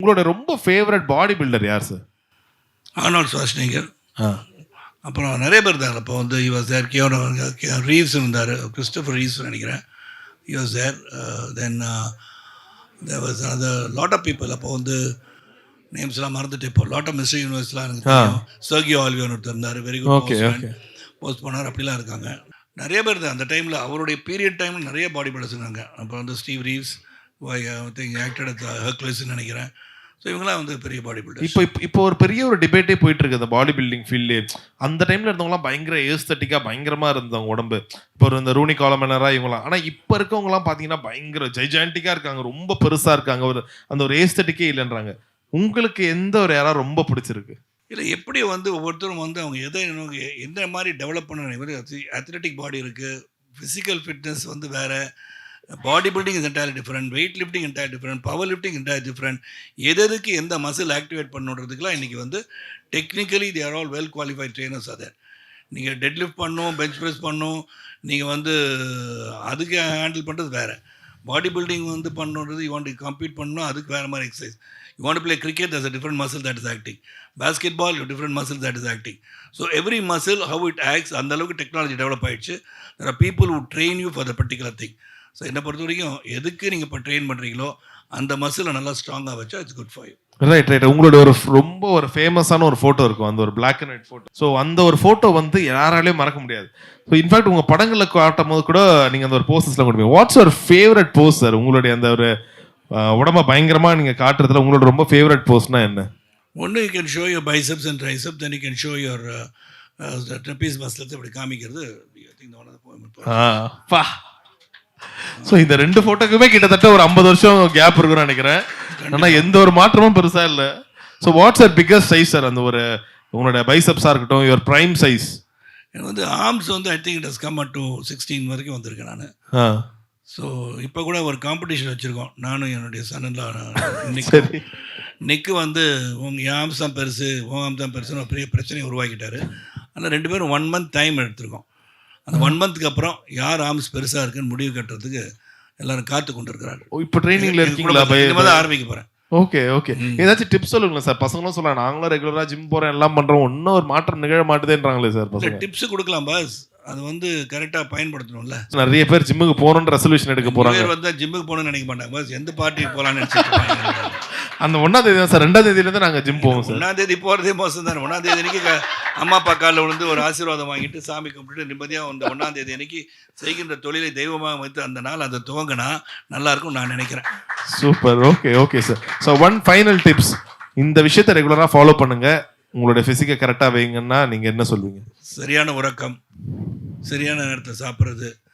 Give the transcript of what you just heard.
உங்களோட ரொம்ப favourite body builder யார் சார்? Arnold Schwarzenegger. அப்புறம் நிறைய பேர் இருந்தாங்க. அப்போ வந்து இவர் சார் ரீவ்ஸ் இருந்தார், கிறிஸ்டோஃபர் ரீவ்ஸ் நினைக்கிறேன். இவர் sir then there was another lot of people. அப்போ வந்து நேம்ஸ்லாம் மறந்துட்டு இப்போ லாட் ஆஃப் மிஸ்டர் யூனிவர்ஸ்லாம் எனக்கு தெரியும். சர்கியோ ஆல்வியோன்னு ஒருத்தர் இருந்தார், வெரி குட் போஸ்ட் பண்ணார், அப்படிலாம் இருக்காங்க. நிறைய பேர் தான் அந்த டைமில், அவருடைய பீரியட் டைமில் நிறைய பாடி பில்டர்ஸ் இருந்தாங்க. அப்புறம் வந்து ஸ்டீவ் ரீவ்ஸ் ஆக்டட் ஹெர்குலஸ்ன்னு நினைக்கிறேன். ஸோ இவங்களாம் வந்து பெரிய பாடி பில்டர். இப்போ ஒரு பெரிய ஒரு டிபேட்டே போயிட்டு இருக்கு அந்த பாடி பில்டிங் ஃபீல்டு. அந்த டைம்ல இருந்தவங்களாம் பயங்கர ஏஸ்தட்டிக்காக பயங்கரமாக இருந்தவங்க உடம்பு. இப்போ இந்த ரூனி காலமெனரா இவங்களாம். ஆனால் இப்போ இருக்கவங்களாம் பார்த்தீங்கன்னா பயங்கர ஜைஜான்டிக்காக இருக்காங்க, ரொம்ப பெருசாக இருக்காங்க. அந்த ஒரு ஏஸ்தட்டிக்கே இல்லைன்றாங்க. உங்களுக்கு எந்த ஒரு யாராவது ரொம்ப பிடிச்சிருக்கு? இல்லை, எப்படி வந்து ஒவ்வொருத்தரும் வந்து அவங்க எதை எந்த மாதிரி டெவலப் பண்ண அத்லெட்டிக் பாடி இருக்குது, ஃபிசிக்கல் ஃபிட்னஸ் வந்து வேறு, body building is entire different, weight lifting entire different, power lifting entire different. எதுக்கு எந்த மசில் ஆக்டிவேட் பண்ணுறதுக்குலாம் இன்றைக்கி வந்து technically they are all well qualified trainers. அதை நீங்கள் டெட் லிஃப்ட் பண்ணணும், பெஞ்ச் ப்ரெஸ் பண்ணணும், நீங்கள் வந்து அதுக்கு ஹேண்டில் பண்ணுறது வேறு. பாடி பில்டிங் வந்து பண்ணுறது யூ வாண்ட் டு கம்ப்ளீட் பண்ணணும், அதுக்கு வேறு மாதிரி exercise. You want to play cricket, there's a different muscle that is acting. Basketball, you have different muscle that is acting. So every muscle, how it acts, அந்த அளவுக்கு technology develop ஆகிடுச்சு. There are people who train you for the particular thing. So என்னை பொறுத்த வரைக்கும் எதுக்கு நீங்கள் இப்போ train பண்ணுறீங்களோ அந்த மசிலை நல்லா ஸ்ட்ராங்காக வச்சா it's good for you. Right. உங்களோட ரொம்ப ஒரு ஃபேமஸான ஒரு ஃபோட்டோ இருக்கும், அந்த ஒரு black and white photo. So அந்த ஒரு ஃபோட்டோ வந்து யாராலையும் மறக்க முடியாது. ஸோ இன்ஃபேக்ட் உங்கள் படங்களில் காட்டும் போது கூட நீங்கள் அந்த ஒரு போஸஸ்லாம் கொடுப்பீங்க. What's your favourite pose sir? உங்களுடைய அந்த ஒரு உடம்ப பயங்கரமாக நீங்கள் காட்டுறதுல உங்களோட ரொம்ப ஃபேவரட் போஸ்னா என்ன? ஒன்று, you can show your biceps and triceps, then you can show your trapeze muscles. இப்படி காமிக்கிறது ஸோ இந்த ரெண்டு ஃபோட்டோக்குமே கிட்டத்தட்ட ஒரு 50 வருஷம் கேப் இருக்குன்னு நினைக்கிறேன். ஆனால் எந்த ஒரு மாற்றமும் பெருசாக இல்லை. So what's your biggest size sir? அந்த ஒரு உங்களோட பைசப்ஸாக இருக்கட்டும், யுவர் ப்ரைம் சைஸ். எனக்கு வந்து ஆர்ம்ஸ் வந்து I think it has come up to 16 வரைக்கும் வந்திருக்கேன் நான். ஸோ இப்போ கூட ஒரு காம்படிஷன் வச்சுருக்கோம், நானும் என்னுடைய சன்னெல்லாம். நெக்கு வந்து என் ஆர்ம்ஸ் தான் பெருசு, உன் ஆர்ம்ஸ் தான் பெருசுன்னு ஒரு பெரிய பிரச்சனையை உருவாக்கிட்டாரு. ஆனால் 2 பேரும் 1 மந்த் டைம் எடுத்திருக்கோம். அந்த 1 மந்த்துக்கு அப்புறம் யார் ஆர்ம்ஸ் பெருசாக இருக்குன்னு முடிவு கட்டுறதுக்கு எல்லாரும் காத்து கொண்டு இருக்கிறாங்க. இப்போ ட்ரைனிங்ல இருக்கீங்களா? தான் ஆரம்பிக்க போகிறேன். ஓகே. ஏதாச்சும் டிப்ஸ் சொல்லுங்களேன் சார். பசங்களும் சொல்லலாம், நாங்களும் ரெகுலராக ஜிம் போகிறோம், எல்லாம் பண்ணுறோம், இன்னும் ஒரு மாற்றம் நிகழ மாட்டுதேன்றாங்களே சார் பசங்க. டிப்ஸ் கொடுக்கலாம் பாஸ், அது வந்து கரெக்டாக பயன்படுத்தணும்ல. நிறைய பேர் ஜிம்முக்கு போகணுன்ற ரெசல்யூஷன் எடுக்க போகிறாங்க. வந்து ஜிம்முக்கு போகணும்னு நினைக்க மாட்டாங்க பாஸ், எந்த பார்ட்டிக்கு போகலான்னு நினச்சிட்டு. அந்த 1ஆம் தேதி தான் சார், 2ஆம் தேதியிலேருந்து நாங்கள் ஜிம் போவோம் சார். 1ஆம் தேதி போகிறதே மோசம் தானே. 1ஆம் தேதி அன்றைக்கி அம்மா அப்பா காலில் விழுந்து ஒரு ஆசீர்வாதம் வாங்கிட்டு சாமி கும்பிட்டு நிம்மதியாக அந்த 1ஆம் தேதி அன்றைக்கி செய்கின்ற தொழிலை தெய்வமாக வைத்து அந்த நாள் அந்த துவங்கினா நல்லாயிருக்கும் நான் நினைக்கிறேன். Super. Okay sir. So one final tips, இந்த விஷயத்தை ரெகுலராக ஃபாலோ பண்ணுங்கள், உங்களுடைய ஃபிசிக்கை கரெக்டாக வைங்கன்னா நீங்கள் என்ன சொல்வீங்க? சரியான உறக்கம், சரியான நேரத்தை சாப்பிட்றது,